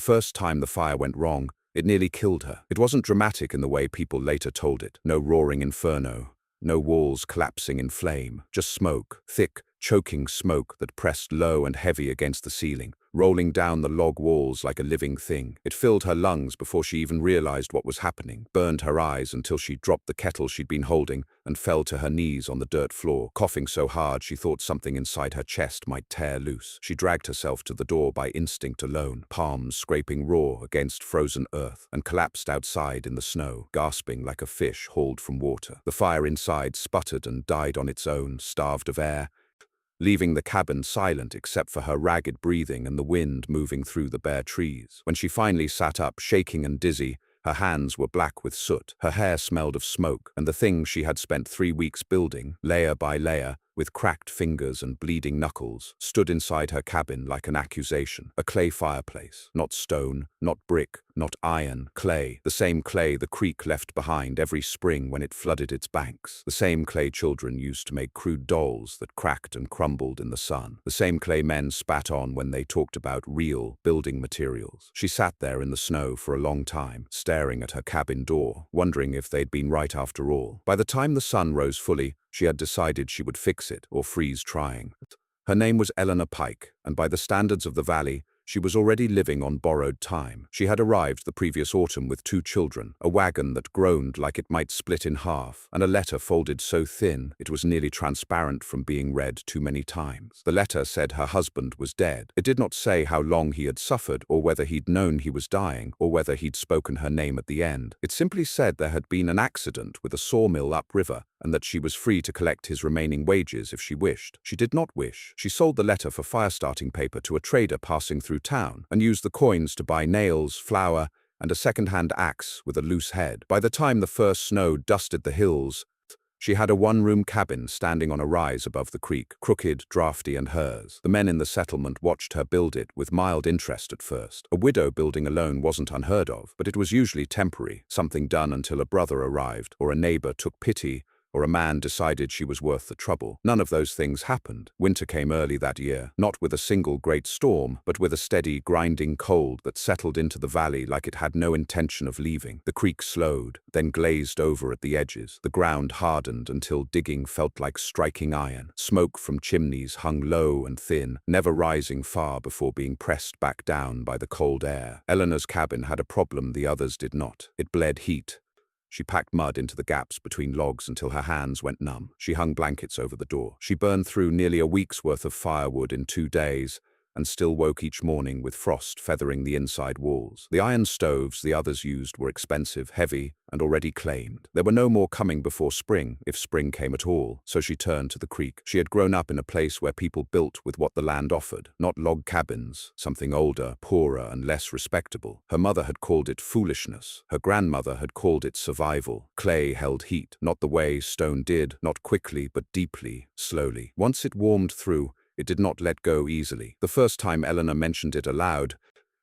first time the fire went wrong, it nearly killed her. It wasn't dramatic in the way people later told it. No roaring inferno. No walls collapsing in flame. Just smoke. Thick, choking smoke that pressed low and heavy against the ceiling, rolling down the log walls like a living thing. It filled her lungs before she even realized what was happening, burned her eyes until she dropped the kettle she'd been holding and fell to her knees on the dirt floor, coughing so hard she thought something inside her chest might tear loose. She dragged herself to the door by instinct alone, palms scraping raw against frozen earth, and collapsed outside in the snow, gasping like a fish hauled from water. The fire inside sputtered and died on its own, starved of air, leaving the cabin silent except for her ragged breathing and the wind moving through the bare trees. When she finally sat up, shaking and dizzy, her hands were black with soot, her hair smelled of smoke, and the thing she had spent 3 weeks building, layer by layer, with cracked fingers and bleeding knuckles, stood inside her cabin like an accusation. A clay fireplace. Not stone, not brick, not iron. Clay. The same clay the creek left behind every spring when it flooded its banks. The same clay children used to make crude dolls that cracked and crumbled in the sun. The same clay men spat on when they talked about real building materials. She sat there in the snow for a long time, staring at her cabin door, wondering if they'd been right after all. By the time the sun rose fully, she had decided she would fix it or freeze trying. Her name was Eleanor Pike, and by the standards of the valley, she was already living on borrowed time. She had arrived the previous autumn with 2 children, a wagon that groaned like it might split in half, and a letter folded so thin it was nearly transparent from being read too many times. The letter said her husband was dead. It did not say how long he had suffered, or whether he'd known he was dying, or whether he'd spoken her name at the end. It simply said there had been an accident with a sawmill upriver, and that she was free to collect his remaining wages if she wished. She did not wish. She sold the letter for fire-starting paper to a trader passing through town, and used the coins to buy nails, flour, and a second-hand axe with a loose head. By the time the first snow dusted the hills, she had a one-room cabin standing on a rise above the creek, crooked, drafty, and hers. The men in the settlement watched her build it with mild interest at first. A widow building alone wasn't unheard of, but it was usually temporary, something done until a brother arrived, or a neighbor took pity, or a man decided she was worth the trouble. None of those things happened. Winter came early that year, not with a single great storm, but with a steady, grinding cold that settled into the valley like it had no intention of leaving. The creek slowed, then glazed over at the edges. The ground hardened until digging felt like striking iron. Smoke from chimneys hung low and thin, never rising far before being pressed back down by the cold air. Eleanor's cabin had a problem the others did not. It bled heat. She packed mud into the gaps between logs until her hands went numb. She hung blankets over the door. She burned through nearly a week's worth of firewood in 2 days, and still woke each morning with frost feathering the inside walls. The iron stoves the others used were expensive, heavy, and already claimed. There were no more coming before spring, if spring came at all, so she turned to the creek. She had grown up in a place where people built with what the land offered, not log cabins, something older, poorer, and less respectable. Her mother had called it foolishness. Her grandmother had called it survival. Clay held heat, not the way stone did, not quickly, but deeply, slowly. Once it warmed through, it did not let go easily. The first time Eleanor mentioned it aloud,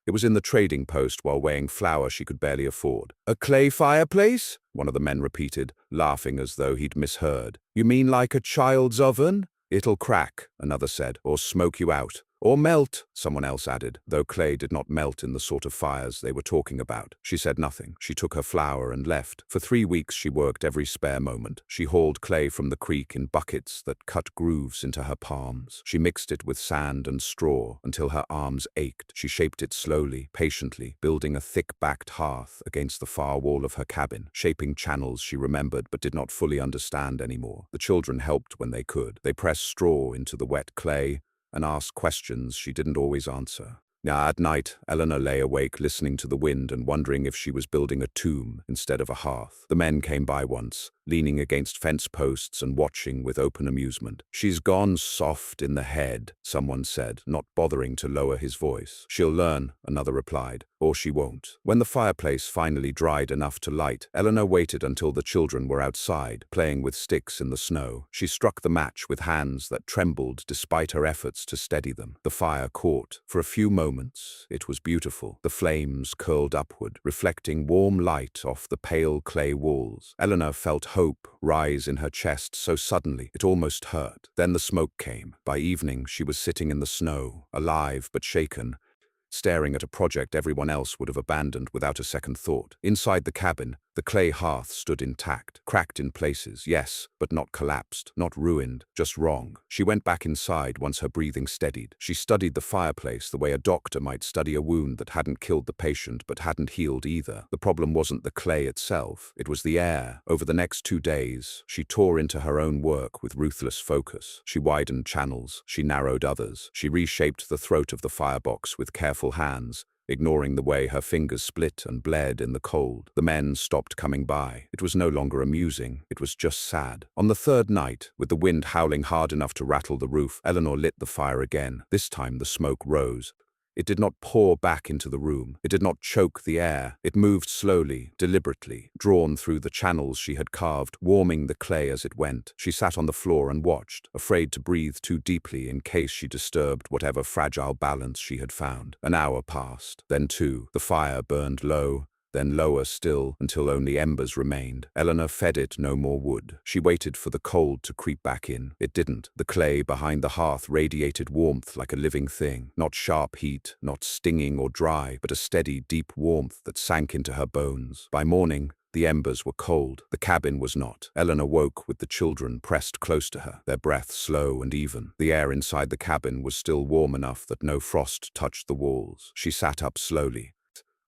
it was in the trading post while weighing flour she could barely afford. "A clay fireplace?" one of the men repeated, laughing as though he'd misheard. "You mean like a child's oven?" "It'll crack," another said, "or smoke you out. Or melt," someone else added, though clay did not melt in the sort of fires they were talking about. She said nothing. She took her flour and left. For 3 weeks she worked every spare moment. She hauled clay from the creek in buckets that cut grooves into her palms. She mixed it with sand and straw until her arms ached. She shaped it slowly, patiently, building a thick-backed hearth against the far wall of her cabin, shaping channels she remembered but did not fully understand anymore. The children helped when they could. They pressed straw into the wet clay and asked questions she didn't always answer. At night, Eleanor lay awake listening to the wind and wondering if she was building a tomb instead of a hearth. The men came by once, leaning against fence posts and watching with open amusement. "She's gone soft in the head," someone said, not bothering to lower his voice. "She'll learn," another replied, "or she won't." When the fireplace finally dried enough to light, Eleanor waited until the children were outside, playing with sticks in the snow. She struck the match with hands that trembled despite her efforts to steady them. The fire caught. For a few moments, it was beautiful. The flames curled upward, reflecting warm light off the pale clay walls. Eleanor felt hope rise in her chest so suddenly it almost hurt. Then the smoke came. By evening, she was sitting in the snow, alive but shaken, staring at a project everyone else would have abandoned without a second thought. Inside the cabin, the clay hearth stood intact, cracked in places, yes, but not collapsed, not ruined, just wrong. She went back inside once her breathing steadied. She studied the fireplace the way a doctor might study a wound that hadn't killed the patient but hadn't healed either. The problem wasn't the clay itself, it was the air. Over the next 2 days, she tore into her own work with ruthless focus. She widened channels, she narrowed others, she reshaped the throat of the firebox with careful hands, ignoring the way her fingers split and bled in the cold. The men stopped coming by. It was no longer amusing, it was just sad. On the 3rd night, with the wind howling hard enough to rattle the roof, Eleanor lit the fire again. This time the smoke rose. It did not pour back into the room. It did not choke the air. It moved slowly, deliberately, drawn through the channels she had carved, warming the clay as it went. She sat on the floor and watched, afraid to breathe too deeply in case she disturbed whatever fragile balance she had found. An hour passed, then 2. The fire burned low, then lower still, until only embers remained. Eleanor fed it no more wood. She waited for the cold to creep back in. It didn't. The clay behind the hearth radiated warmth like a living thing. Not sharp heat, not stinging or dry, but a steady, deep warmth that sank into her bones. By morning, the embers were cold. The cabin was not. Eleanor woke with the children pressed close to her, their breath slow and even. The air inside the cabin was still warm enough that no frost touched the walls. She sat up slowly,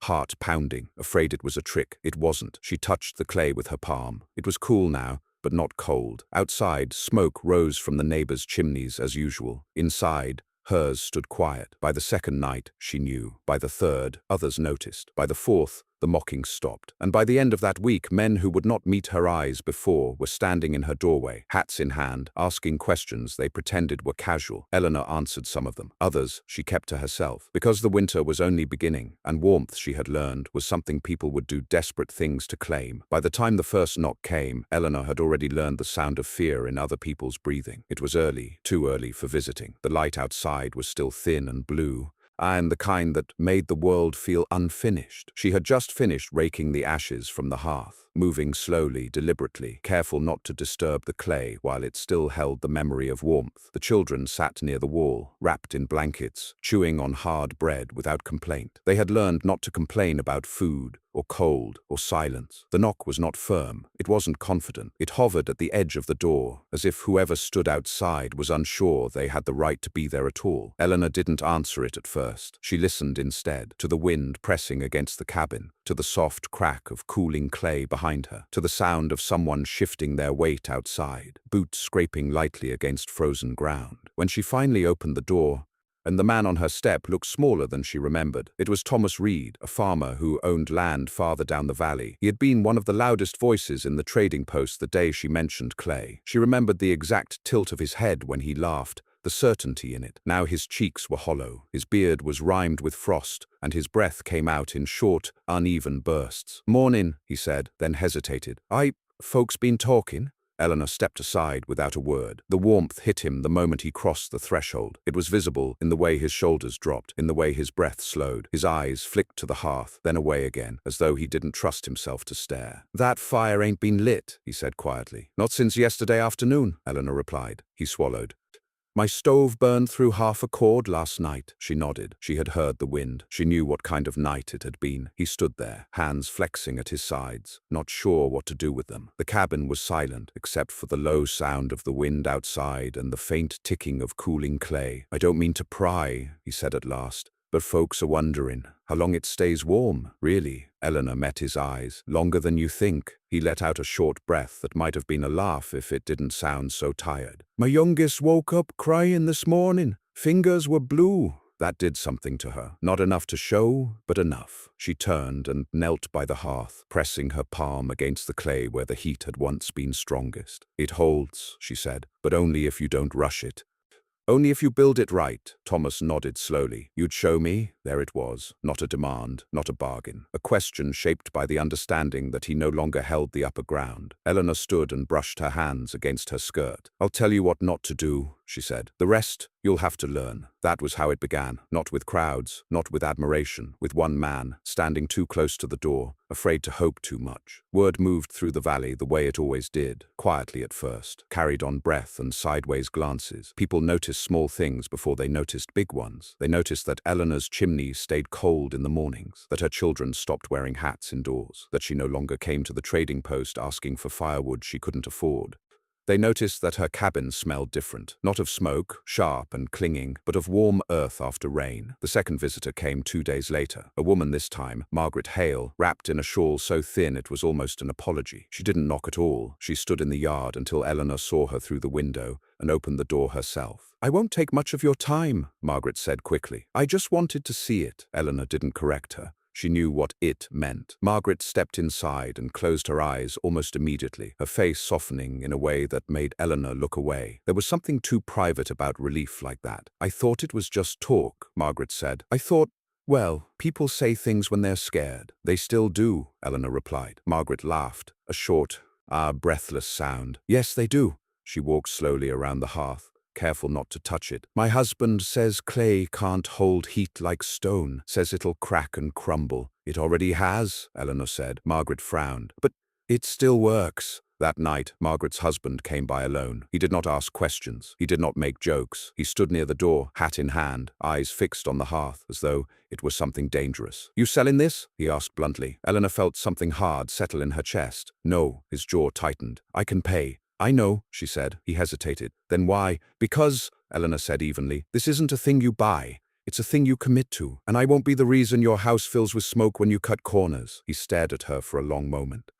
heart pounding, afraid it was a trick. It wasn't. She touched the clay with her palm. It was cool now, but not cold. Outside, smoke rose from the neighbors' chimneys as usual. Inside, hers stood quiet. By the 2nd night, she knew. By the 3rd, others noticed. By the 4th, the mocking stopped. And by the end of that week, men who would not meet her eyes before were standing in her doorway, hats in hand, asking questions they pretended were casual. Eleanor answered some of them. Others she kept to herself. Because the winter was only beginning, and warmth, she had learned, was something people would do desperate things to claim. By the time the first knock came, Eleanor had already learned the sound of fear in other people's breathing. It was early, too early for visiting. The light outside was still thin and blue, and the kind that made the world feel unfinished. She had just finished raking the ashes from the hearth, moving slowly, deliberately, careful not to disturb the clay while it still held the memory of warmth. The children sat near the wall, wrapped in blankets, chewing on hard bread without complaint. They had learned not to complain about food, or cold, or silence. The knock was not firm. It wasn't confident. It hovered at the edge of the door, as if whoever stood outside was unsure they had the right to be there at all. Eleanor didn't answer it at first. She listened instead, to the wind pressing against the cabin, to the soft crack of cooling clay behind her, to the sound of someone shifting their weight outside, boots scraping lightly against frozen ground. When she finally opened the door, and the man on her step looked smaller than she remembered. It was Thomas Reed, a farmer who owned land farther down the valley. He had been one of the loudest voices in the trading post the day she mentioned clay. She remembered the exact tilt of his head when he laughed, the certainty in it. Now his cheeks were hollow, his beard was rimed with frost, and his breath came out in short, uneven bursts. "Mornin'," he said, then hesitated. Folks been talking?" Eleanor stepped aside without a word. The warmth hit him the moment he crossed the threshold. It was visible in the way his shoulders dropped, in the way his breath slowed. His eyes flicked to the hearth, then away again, as though he didn't trust himself to stare. "That fire ain't been lit," he said quietly. "Not since yesterday afternoon," Eleanor replied. He swallowed. "My stove burned through half a cord last night." She nodded. She had heard the wind. She knew what kind of night it had been. He stood there, hands flexing at his sides, not sure what to do with them. The cabin was silent, except for the low sound of the wind outside and the faint ticking of cooling clay. "I don't mean to pry," he said at last, "but folks are wondering how long it stays warm." "Really?" Eleanor met his eyes. "Longer than you think." He let out a short breath that might have been a laugh if it didn't sound so tired. "My youngest woke up crying this morning. Fingers were blue." That did something to her. Not enough to show, but enough. She turned and knelt by the hearth, pressing her palm against the clay where the heat had once been strongest. "It holds," she said, "but only if you don't rush it. Only if you build it right." Thomas nodded slowly. "You'd show me?" There it was. Not a demand, not a bargain. A question shaped by the understanding that he no longer held the upper ground. Eleanor stood and brushed her hands against her skirt. "I'll tell you what not to do," she said. The rest, you'll have to learn. That was how it began, not with crowds, not with admiration, with one man, standing too close to the door, afraid to hope too much. Word moved through the valley the way it always did, quietly at first, carried on breath and sideways glances. People noticed small things before they noticed big ones. They noticed that Eleanor's chimney stayed cold in the mornings, that her children stopped wearing hats indoors, that she no longer came to the trading post asking for firewood she couldn't afford. They noticed that her cabin smelled different, not of smoke, sharp and clinging, but of warm earth after rain. The second visitor came 2 days later, a woman this time, Margaret Hale, wrapped in a shawl so thin it was almost an apology. She didn't knock at all. She stood in the yard until Eleanor saw her through the window and opened the door herself. "I won't take much of your time," Margaret said quickly. "I just wanted to see it." Eleanor didn't correct her. She knew what it meant. Margaret stepped inside and closed her eyes almost immediately, her face softening in a way that made Eleanor look away. There was something too private about relief like that. "I thought it was just talk," Margaret said. "I thought, well, people say things when they're scared." "They still do," Eleanor replied. Margaret laughed, a short, breathless sound. "Yes, they do." She walked slowly around the hearth, careful not to touch it. "My husband says clay can't hold heat like stone, says it'll crack and crumble." "It already has," Eleanor said. Margaret frowned. "But it still works." That night, Margaret's husband came by alone. He did not ask questions. He did not make jokes. He stood near the door, hat in hand, eyes fixed on the hearth, as though it was something dangerous. "You selling this?" he asked bluntly. Eleanor felt something hard settle in her chest. "No," his jaw tightened. "I can pay." "I know," she said. He hesitated. "Then why?" "Because," Eleanor said evenly, "this isn't a thing you buy. It's a thing you commit to. And I won't be the reason your house fills with smoke when you cut corners." He stared at her for a long moment.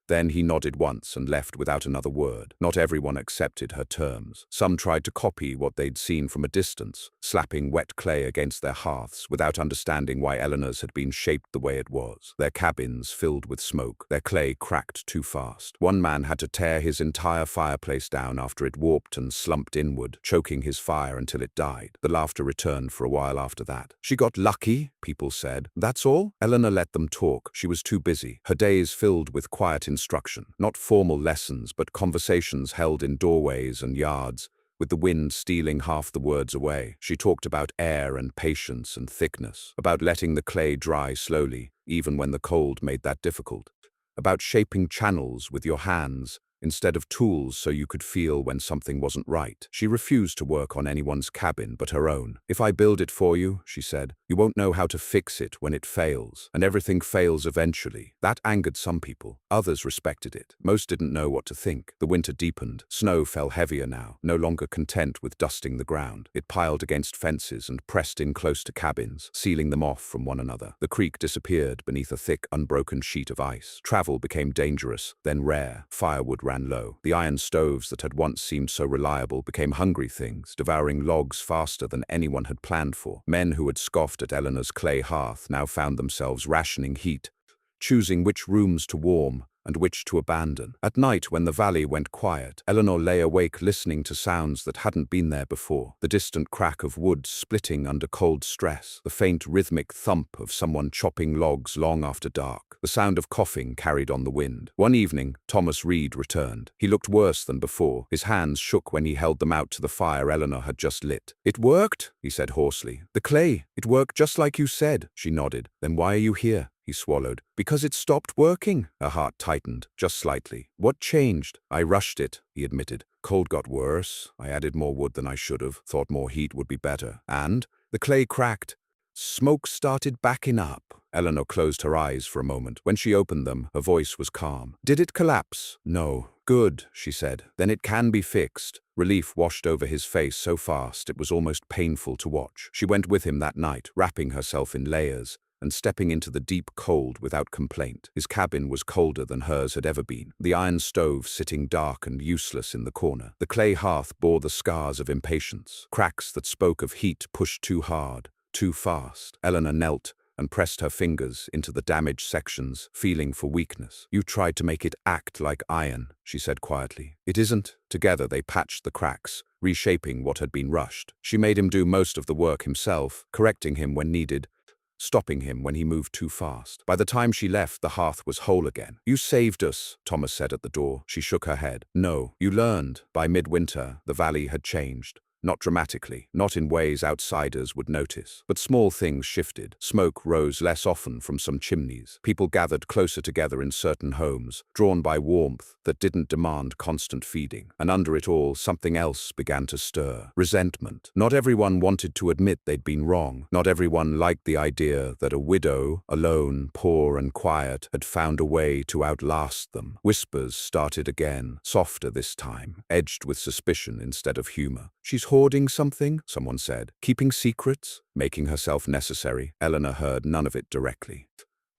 Then he nodded once and left without another word. Not everyone accepted her terms. Some tried to copy what they'd seen from a distance, slapping wet clay against their hearths without understanding why Eleanor's had been shaped the way it was. Their cabins filled with smoke, their clay cracked too fast. One man had to tear his entire fireplace down after it warped and slumped inward, choking his fire until it died. The laughter returned for a while after that. "She got lucky," people said. "That's all?" Eleanor let them talk. She was too busy. Her days filled with quiet instruction, not formal lessons, but conversations held in doorways and yards, with the wind stealing half the words away. She talked about air and patience and thickness, about letting the clay dry slowly, even when the cold made that difficult, about shaping channels with your hands instead of tools so you could feel when something wasn't right. She refused to work on anyone's cabin but her own. "If I build it for you," she said, "you won't know how to fix it when it fails, and everything fails eventually." That angered some people. Others respected it. Most didn't know what to think. The winter deepened. Snow fell heavier now, no longer content with dusting the ground. It piled against fences and pressed in close to cabins, sealing them off from one another. The creek disappeared beneath a thick, unbroken sheet of ice. Travel became dangerous, then rare. Firewood ran low. The iron stoves that had once seemed so reliable became hungry things, devouring logs faster than anyone had planned for. Men who had scoffed at Eleanor's clay hearth now found themselves rationing heat, choosing which rooms to warm and which to abandon. At night, when the valley went quiet, Eleanor lay awake listening to sounds that hadn't been there before. The distant crack of wood splitting under cold stress, the faint rhythmic thump of someone chopping logs long after dark, the sound of coughing carried on the wind. One evening, Thomas Reed returned. He looked worse than before. His hands shook when he held them out to the fire Eleanor had just lit. "It worked," he said hoarsely. "The clay, it worked just like you said." She nodded. "Then why are you here?" He swallowed. "Because it stopped working." Her heart tightened, just slightly. "What changed?" "I rushed it," he admitted. "Cold got worse. I added more wood than I should have. Thought more heat would be better. And the clay cracked. Smoke started backing up." Eleanor closed her eyes for a moment. When she opened them, her voice was calm. "Did it collapse?" "No." "Good," she said. "Then it can be fixed." Relief washed over his face so fast it was almost painful to watch. She went with him that night, wrapping herself in layers and stepping into the deep cold without complaint. His cabin was colder than hers had ever been, the iron stove sitting dark and useless in the corner. The clay hearth bore the scars of impatience, cracks that spoke of heat pushed too hard, too fast. Eleanor knelt and pressed her fingers into the damaged sections, feeling for weakness. "You tried to make it act like iron," she said quietly. "It isn't." Together they patched the cracks, reshaping what had been rushed. She made him do most of the work himself, correcting him when needed, stopping him when he moved too fast. By the time she left, the hearth was whole again. "You saved us," Thomas said at the door. She shook her head. "No, you learned." By midwinter, the valley had changed. not dramatically, not in ways outsiders would notice. But small things shifted. Smoke rose less often from some chimneys. People gathered closer together in certain homes, drawn by warmth that didn't demand constant feeding. And under it all, something else began to stir. Resentment. Not everyone wanted to admit they'd been wrong. Not everyone liked the idea that a widow, alone, poor and quiet, had found a way to outlast them. Whispers started again, softer this time, edged with suspicion instead of humor. "She's hoarding something," someone said. "Keeping secrets? Making herself necessary." Eleanor heard none of it directly,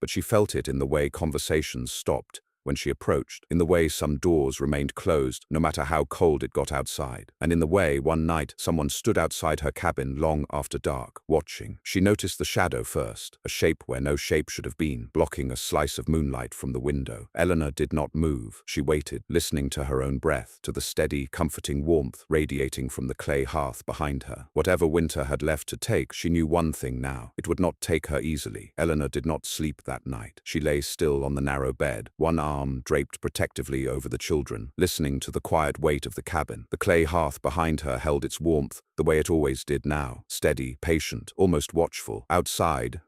but she felt it in the way conversations stopped when she approached, in the way some doors remained closed no matter how cold it got outside, and in the way one night someone stood outside her cabin long after dark, watching. She noticed the shadow first, a shape where no shape should have been, blocking a slice of moonlight from the window. Eleanor did not move. She waited, listening to her own breath, to the steady, comforting warmth radiating from the clay hearth behind her. Whatever winter had left to take, she knew one thing now. It would not take her easily. Eleanor did not sleep that night. She lay still on the narrow bed, one arm draped protectively over the children, listening to the quiet weight of the cabin. The clay hearth behind her held its warmth, the way it always did now, steady, patient, almost watchful. Outside,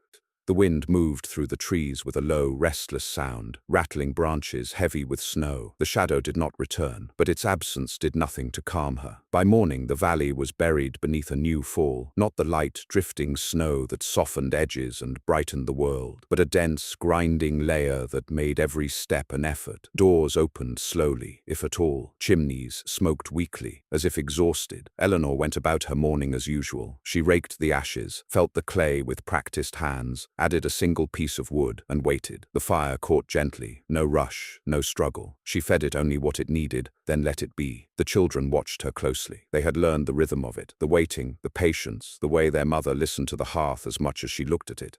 the wind moved through the trees with a low, restless sound, rattling branches heavy with snow. The shadow did not return, but its absence did nothing to calm her. By morning, the valley was buried beneath a new fall, not the light, drifting snow that softened edges and brightened the world, but a dense, grinding layer that made every step an effort. Doors opened slowly, if at all. Chimneys smoked weakly, as if exhausted. Eleanor went about her morning as usual. She raked the ashes, felt the clay with practiced hands, added a single piece of wood, and waited. The fire caught gently, no rush, no struggle. She fed it only what it needed, then let it be. The children watched her closely. They had learned the rhythm of it, the waiting, the patience, the way their mother listened to the hearth as much as she looked at it.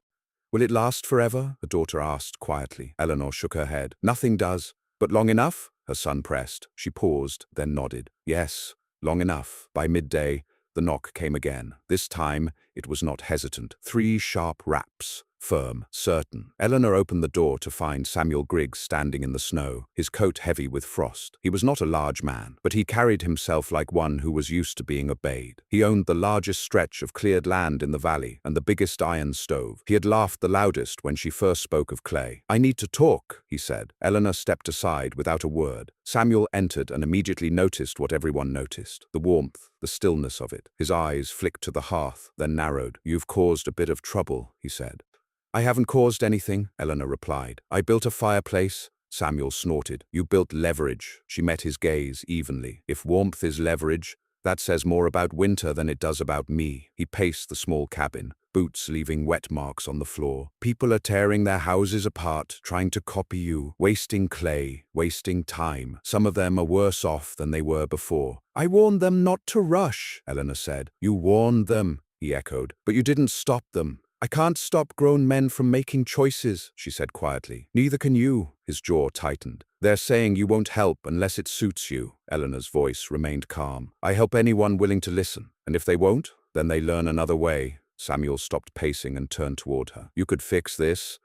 "Will it last forever?" the daughter asked quietly. Eleanor shook her head. "Nothing does. But long enough?" her son pressed. She paused, then nodded. "Yes, long enough." By midday, the knock came again. This time, it was not hesitant. 3 sharp raps. Firm, certain. Eleanor opened the door to find Samuel Griggs standing in the snow, his coat heavy with frost. He was not a large man, but he carried himself like one who was used to being obeyed. He owned the largest stretch of cleared land in the valley and the biggest iron stove. He had laughed the loudest when she first spoke of clay. "I need to talk," he said. Eleanor stepped aside without a word. Samuel entered and immediately noticed what everyone noticed, the warmth, the stillness of it. His eyes flicked to the hearth, then narrowed. "You've caused a bit of trouble," he said. "I haven't caused anything," Eleanor replied. "I built a fireplace." Samuel snorted. "You built leverage." She met his gaze evenly. "If warmth is leverage, that says more about winter than it does about me." He paced the small cabin, boots leaving wet marks on the floor. "People are tearing their houses apart, trying to copy you, wasting clay, wasting time. Some of them are worse off than they were before." "I warned them not to rush," Eleanor said. "You warned them," he echoed, "but you didn't stop them." "I can't stop grown men from making choices," she said quietly. "Neither can you." His jaw tightened. "They're saying you won't help unless it suits you." Eleanor's voice remained calm. "I help anyone willing to listen, and if they won't, then they learn another way." Samuel stopped pacing and turned toward her. "You could fix this.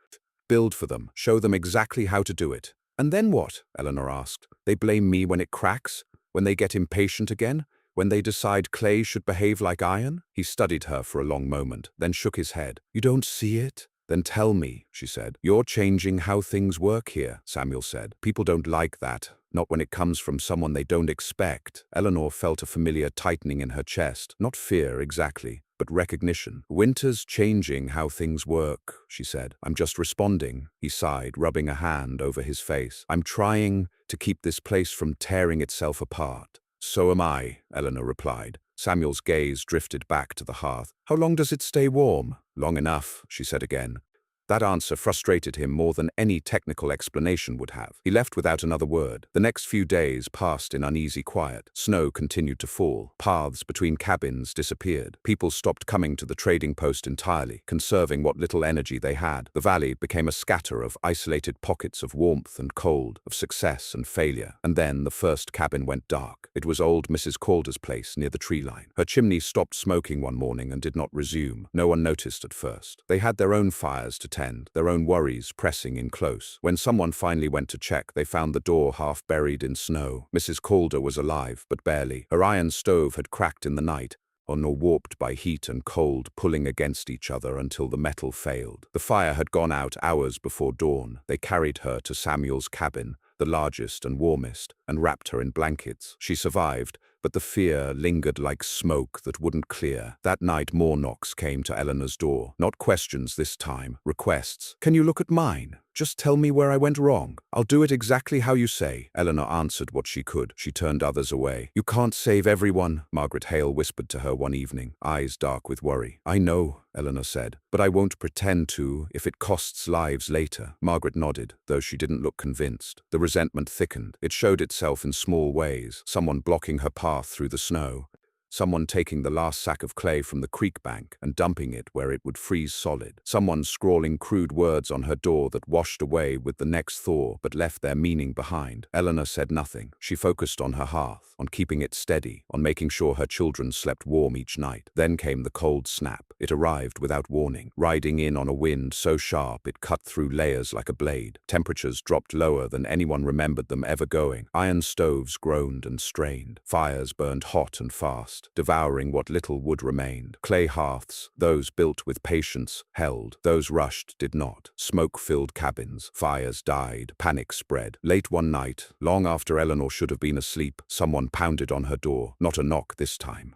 Build for them. Show them exactly how to do it." "And then what?" Eleanor asked. "They blame me when it cracks? When they get impatient again? When they decide clay should behave like iron?" He studied her for a long moment, then shook his head. "You don't see it? Then tell me," she said. "You're changing how things work here," Samuel said. "People don't like that, not when it comes from someone they don't expect." Eleanor felt a familiar tightening in her chest, not fear exactly, but recognition. "Winter's changing how things work," she said. "I'm just responding." He sighed, rubbing a hand over his face. "I'm trying to keep this place from tearing itself apart." "So am I," Eleanor replied. Samuel's gaze drifted back to the hearth. "How long does it stay warm?" "Long enough," she said again. That answer frustrated him more than any technical explanation would have. He left without another word. The next few days passed in uneasy quiet. Snow continued to fall. Paths between cabins disappeared. People stopped coming to the trading post entirely, conserving what little energy they had. The valley became a scatter of isolated pockets of warmth and cold, of success and failure. And then the first cabin went dark. It was old Mrs. Calder's place near the tree line. Her chimney stopped smoking one morning and did not resume. No one noticed at first. They had their own fires to tend, their own worries pressing in close. When someone finally went to check, they found the door half buried in snow. Mrs. Calder was alive, but barely. Her iron stove had cracked in the night, nor warped by heat and cold, pulling against each other until the metal failed. The fire had gone out hours before dawn. They carried her to Samuel's cabin, the largest and warmest, and wrapped her in blankets. She survived, but the fear lingered like smoke that wouldn't clear. That night more knocks came to Eleanor's door. Not questions this time, requests. "Can you look at mine? Just tell me where I went wrong. I'll do it exactly how you say." Eleanor answered what she could. She turned others away. "You can't save everyone," Margaret Hale whispered to her one evening, eyes dark with worry. "I know," Eleanor said, "but I won't pretend to if it costs lives later." Margaret nodded, though she didn't look convinced. The resentment thickened. It showed itself in small ways. Someone blocking her path through the snow. Someone taking the last sack of clay from the creek bank and dumping it where it would freeze solid. Someone scrawling crude words on her door that washed away with the next thaw but left their meaning behind. Eleanor said nothing. She focused on her hearth, on keeping it steady, on making sure her children slept warm each night. Then came the cold snap. It arrived without warning, riding in on a wind so sharp it cut through layers like a blade. Temperatures dropped lower than anyone remembered them ever going. Iron stoves groaned and strained. Fires burned hot and fast, devouring what little wood remained. Clay hearths, those built with patience, held. Those rushed did not. Smoke-filled cabins. Fires died. Panic spread. Late one night, long after Eleanor should have been asleep, someone pounded on her door. Not a knock this time.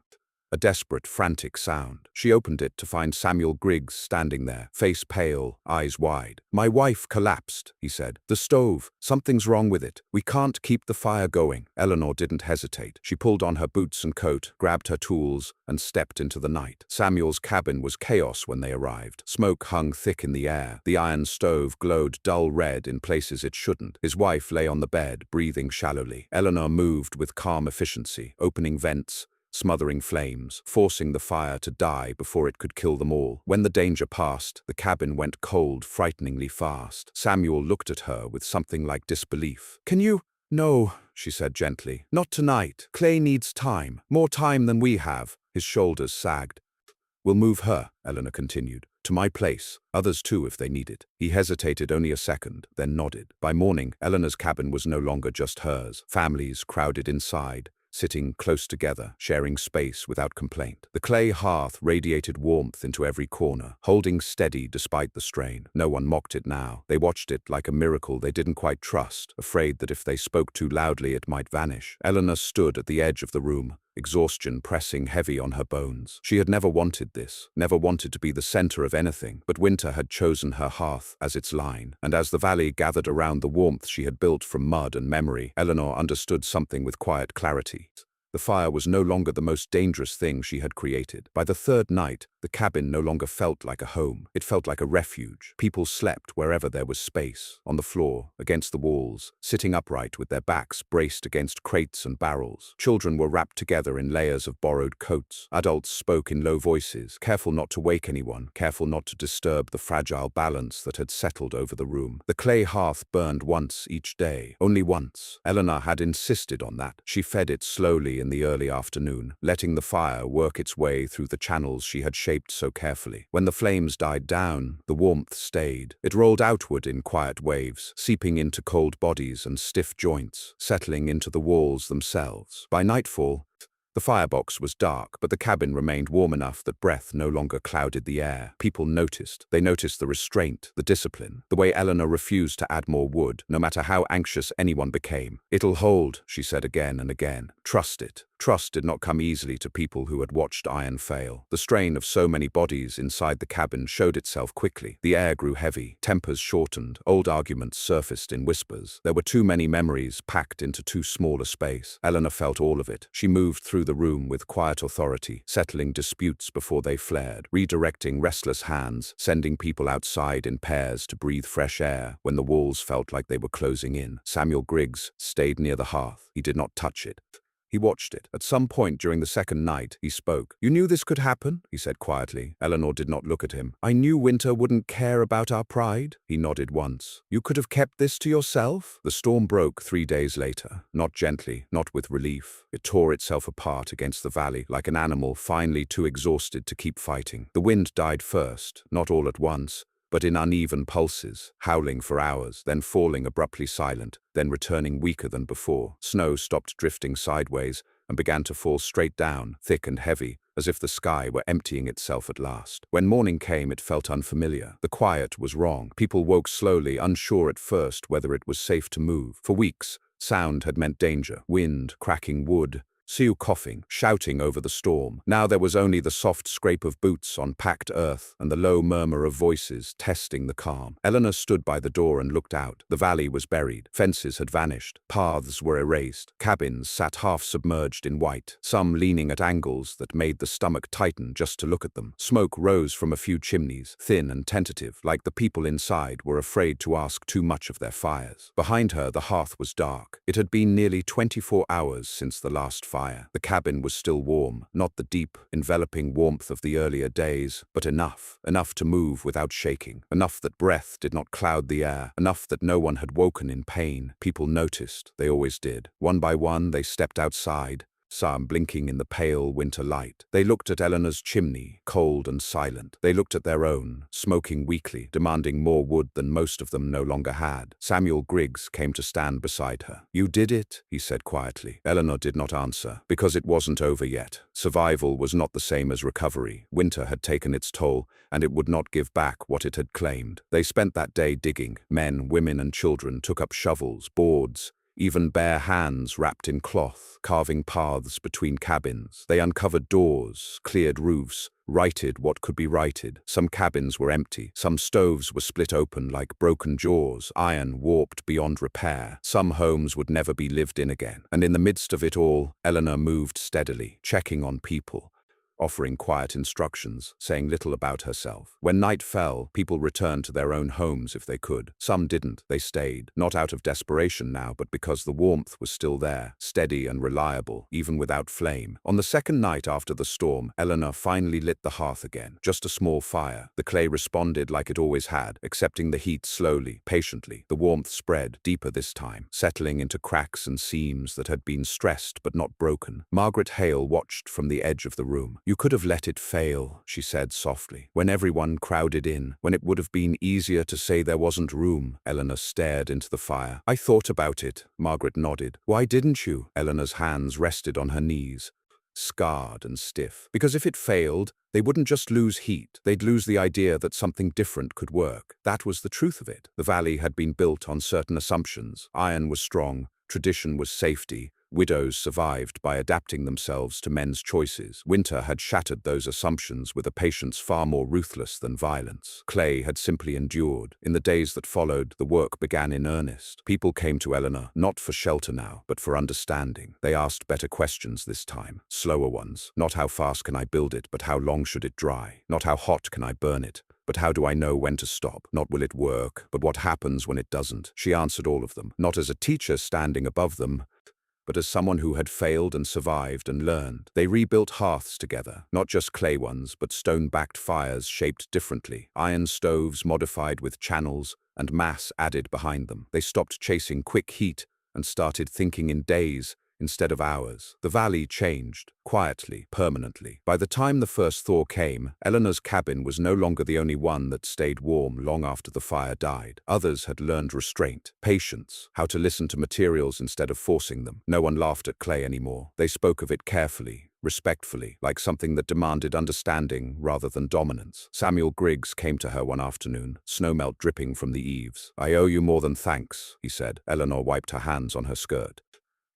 A desperate, frantic sound. She opened it to find Samuel Griggs standing there, face pale, eyes wide. "My wife collapsed," he said. "The stove. Something's wrong with it. We can't keep the fire going." Eleanor didn't hesitate. She pulled on her boots and coat, grabbed her tools, and stepped into the night. Samuel's cabin was chaos when they arrived. Smoke hung thick in the air. The iron stove glowed dull red in places it shouldn't. His wife lay on the bed, breathing shallowly. Eleanor moved with calm efficiency, opening vents, smothering flames, forcing the fire to die before it could kill them all. When the danger passed, the cabin went cold frighteningly fast. Samuel looked at her with something like disbelief. "Can you—" "No," she said gently. "Not tonight. Clay needs time. More time than we have." His shoulders sagged. "We'll move her," Eleanor continued, "to my place. Others too if they need it." He hesitated only a second, then nodded. By morning, Eleanor's cabin was no longer just hers. Families crowded inside, sitting close together, sharing space without complaint. The clay hearth radiated warmth into every corner, holding steady despite the strain. No one mocked it now. They watched it like a miracle they didn't quite trust, afraid that if they spoke too loudly it might vanish. Eleanor stood at the edge of the room, exhaustion pressing heavy on her bones. She had never wanted this, never wanted to be the center of anything, but winter had chosen her hearth as its line. And as the valley gathered around the warmth she had built from mud and memory, Eleanor understood something with quiet clarity. The fire was no longer the most dangerous thing she had created. By the third night, the cabin no longer felt like a home. It felt like a refuge. People slept wherever there was space, on the floor, against the walls, sitting upright with their backs braced against crates and barrels. Children were wrapped together in layers of borrowed coats. Adults spoke in low voices, careful not to wake anyone, careful not to disturb the fragile balance that had settled over the room. The clay hearth burned once each day, only once. Eleanor had insisted on that. She fed it slowly in the early afternoon, letting the fire work its way through the channels she had shaped so carefully. When the flames died down, the warmth stayed. It rolled outward in quiet waves, seeping into cold bodies and stiff joints, settling into the walls themselves. By nightfall, the firebox was dark, but the cabin remained warm enough that breath no longer clouded the air. People noticed. They noticed the restraint, the discipline, the way Eleanor refused to add more wood, no matter how anxious anyone became. "It'll hold," she said again and again. "Trust it." Trust did not come easily to people who had watched iron fail. The strain of so many bodies inside the cabin showed itself quickly. The air grew heavy, tempers shortened, old arguments surfaced in whispers. There were too many memories packed into too small a space. Eleanor felt all of it. She moved through the room with quiet authority, settling disputes before they flared, redirecting restless hands, sending people outside in pairs to breathe fresh air when the walls felt like they were closing in. Samuel Griggs stayed near the hearth. He did not touch it. He watched it. At some point during the second night, he spoke. "You knew this could happen?" he said quietly. Eleanor did not look at him. "I knew winter wouldn't care about our pride." He nodded once. "You could have kept this to yourself?" The storm broke 3 days later. Not gently, not with relief. It tore itself apart against the valley, like an animal finally too exhausted to keep fighting. The wind died first, not all at once, but in uneven pulses, howling for hours, then falling abruptly silent, then returning weaker than before. Snow stopped drifting sideways and began to fall straight down, thick and heavy, as if the sky were emptying itself at last. When morning came, it felt unfamiliar. The quiet was wrong. People woke slowly, unsure at first whether it was safe to move. For weeks, sound had meant danger. Wind, cracking wood, Sue coughing, shouting over the storm. Now there was only the soft scrape of boots on packed earth and the low murmur of voices testing the calm. Eleanor stood by the door and looked out. The valley was buried. Fences had vanished. Paths were erased. Cabins sat half submerged in white, some leaning at angles that made the stomach tighten just to look at them. Smoke rose from a few chimneys, thin and tentative, like the people inside were afraid to ask too much of their fires. Behind her, the hearth was dark. It had been nearly 24 hours since the last fire. The cabin was still warm, not the deep, enveloping warmth of the earlier days, but enough to move without shaking, enough that breath did not cloud the air, enough that no one had woken in pain. People noticed, they always did. One by one, they stepped outside, some blinking in the pale winter light. They looked at Eleanor's chimney, cold and silent. They looked at their own, smoking weakly, demanding more wood than most of them no longer had. Samuel Griggs came to stand beside her. "You did it," he said quietly. Eleanor did not answer, because it wasn't over yet. Survival was not the same as recovery. Winter had taken its toll, and it would not give back what it had claimed. They spent that day digging. Men, women, and children took up shovels, boards, even bare hands wrapped in cloth, carving paths between cabins. They uncovered doors, cleared roofs, righted what could be righted. Some cabins were empty. Some stoves were split open like broken jaws, iron warped beyond repair. Some homes would never be lived in again. And in the midst of it all, Eleanor moved steadily, checking on people, offering quiet instructions, saying little about herself. When night fell, people returned to their own homes if they could. Some didn't. They stayed, not out of desperation now, but because the warmth was still there, steady and reliable, even without flame. On the second night after the storm, Eleanor finally lit the hearth again. Just a small fire. The clay responded like it always had, accepting the heat slowly, patiently. The warmth spread, deeper this time, settling into cracks and seams that had been stressed but not broken. Margaret Hale watched from the edge of the room. "You could have let it fail," she said softly, "when everyone crowded in, when it would have been easier to say there wasn't room." Eleanor stared into the fire. "I thought about it," Margaret nodded. "Why didn't you?" Eleanor's hands rested on her knees, scarred and stiff. "Because if it failed, they wouldn't just lose heat. They'd lose the idea that something different could work. That was the truth of it. The valley had been built on certain assumptions. Iron was strong, tradition was safety. Widows survived by adapting themselves to men's choices. Winter had shattered those assumptions with a patience far more ruthless than violence. Clay had simply endured. In the days that followed, the work began in earnest. People came to Eleanor, not for shelter now, but for understanding. They asked better questions this time, slower ones. Not how fast can I build it, but how long should it dry? Not how hot can I burn it, but how do I know when to stop? Not will it work, but what happens when it doesn't? She answered all of them, not as a teacher standing above them, but as someone who had failed and survived and learned. They rebuilt hearths together, not just clay ones, but stone-backed fires shaped differently, iron stoves modified with channels and mass added behind them. They stopped chasing quick heat and started thinking in days instead of hours. The valley changed, quietly, permanently. By the time the first thaw came, Eleanor's cabin was no longer the only one that stayed warm long after the fire died. Others had learned restraint, patience, how to listen to materials instead of forcing them. No one laughed at clay anymore. They spoke of it carefully, respectfully, like something that demanded understanding rather than dominance. Samuel Griggs came to her one afternoon, snowmelt dripping from the eaves. "I owe you more than thanks," he said. Eleanor wiped her hands on her skirt.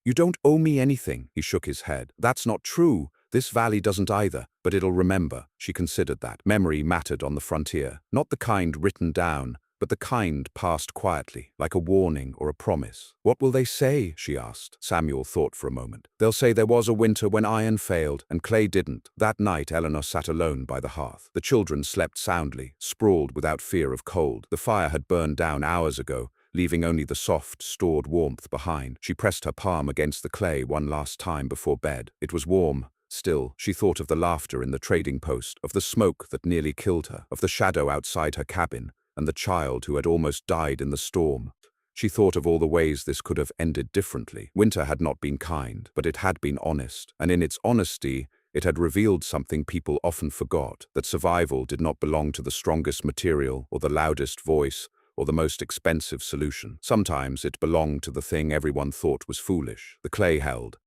"You don't owe me anything," he shook his head. "That's not true. This valley doesn't either, but it'll remember." She considered that. Memory mattered on the frontier. Not the kind written down, but the kind passed quietly, like a warning or a promise. "What will they say?" she asked. Samuel thought for a moment. "They'll say there was a winter when iron failed, and clay didn't." That night, Eleanor sat alone by the hearth. The children slept soundly, sprawled without fear of cold. The fire had burned down hours ago, leaving only the soft, stored warmth behind. She pressed her palm against the clay one last time before bed. It was warm. Still, she thought of the laughter in the trading post, of the smoke that nearly killed her, of the shadow outside her cabin, and the child who had almost died in the storm. She thought of all the ways this could have ended differently. Winter had not been kind, but it had been honest, and in its honesty, it had revealed something people often forgot, that survival did not belong to the strongest material or the loudest voice, or the most expensive solution. Sometimes it belonged to the thing everyone thought was foolish. The clay held,